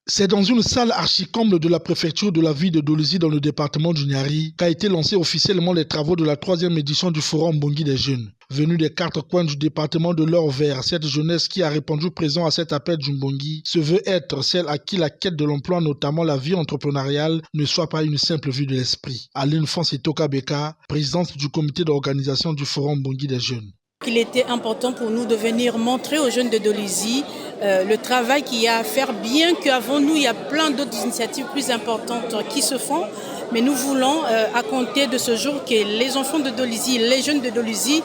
C'est dans une salle archi-comble de la préfecture de la ville de Dolisie dans le département du Niari qu'a été lancé officiellement les travaux de la 3e édition du Forum Mbongi des jeunes. Venus des 4 coins du département de l'Or Vert, cette jeunesse qui a répondu présent à cet appel du Mbongi se veut être celle à qui la quête de l'emploi, notamment la vie entrepreneuriale, ne soit pas une simple vue de l'esprit. Aline Fonsetoka Beka, présidente du comité d'organisation du Forum Mbongi des jeunes. Il était important pour nous de venir montrer aux jeunes de Dolisie le travail qu'il y a à faire, bien qu'avant nous, il y a plein d'autres initiatives plus importantes qui se font. Mais nous voulons, à compter de ce jour, que les enfants de Dolisie, les jeunes de Dolisie,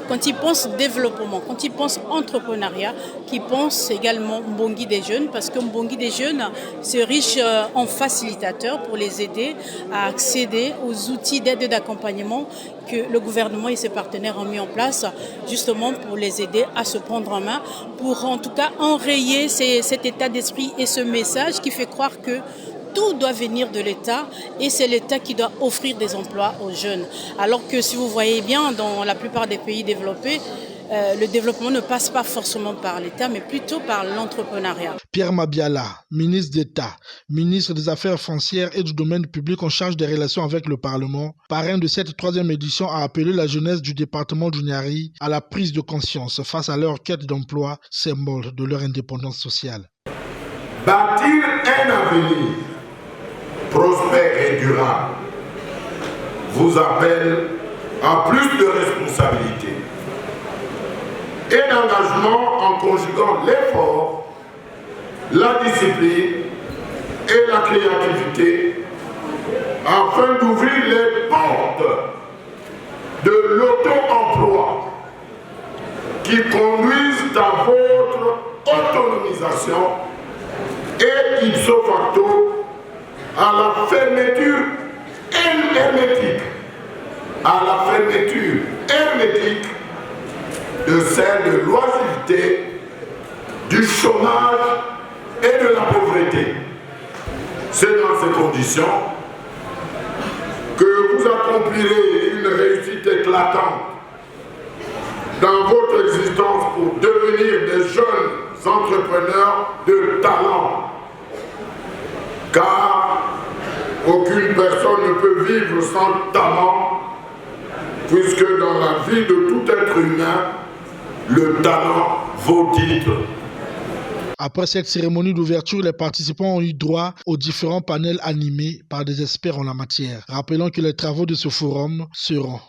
quand ils pensent développement, quand ils pensent entrepreneuriat, qu'ils pensent également Mbongi des jeunes, parce que Mbongi des jeunes, c'est riche en facilitateurs pour les aider à accéder aux outils d'aide et d'accompagnement que le gouvernement et ses partenaires ont mis en place, justement pour les aider à se prendre en main, pour en tout cas enrayer cet état d'esprit et ce message qui fait croire que tout doit venir de l'État et c'est l'État qui doit offrir des emplois aux jeunes. Alors que si vous voyez bien, dans la plupart des pays développés, le développement ne passe pas forcément par l'État, mais plutôt par l'entrepreneuriat. Pierre Mabiala, ministre d'État, ministre des Affaires foncières et du domaine public en charge des relations avec le Parlement, parrain de cette 3e édition, a appelé la jeunesse du département du Niari à la prise de conscience face à leur quête d'emploi, symbole de leur indépendance sociale. Bâtir un avenir prospère et durable vous appelle à plus de responsabilités et d'engagement en conjuguant l'effort, la discipline et la créativité afin d'ouvrir les portes de l'auto-emploi qui conduisent à votre autonomisation et ipso facto à la fermeture hermétique de celle de l'oisiveté, du chômage et de la pauvreté. C'est dans ces conditions que vous accomplirez une réussite éclatante dans votre existence pour devenir des jeunes entrepreneurs de talent. Car aucune personne ne peut vivre sans talent, puisque dans la vie de tout être humain, le talent vaut titre. Après cette cérémonie d'ouverture, les participants ont eu droit aux différents panels animés par des experts en la matière. Rappelons que les travaux de ce forum seront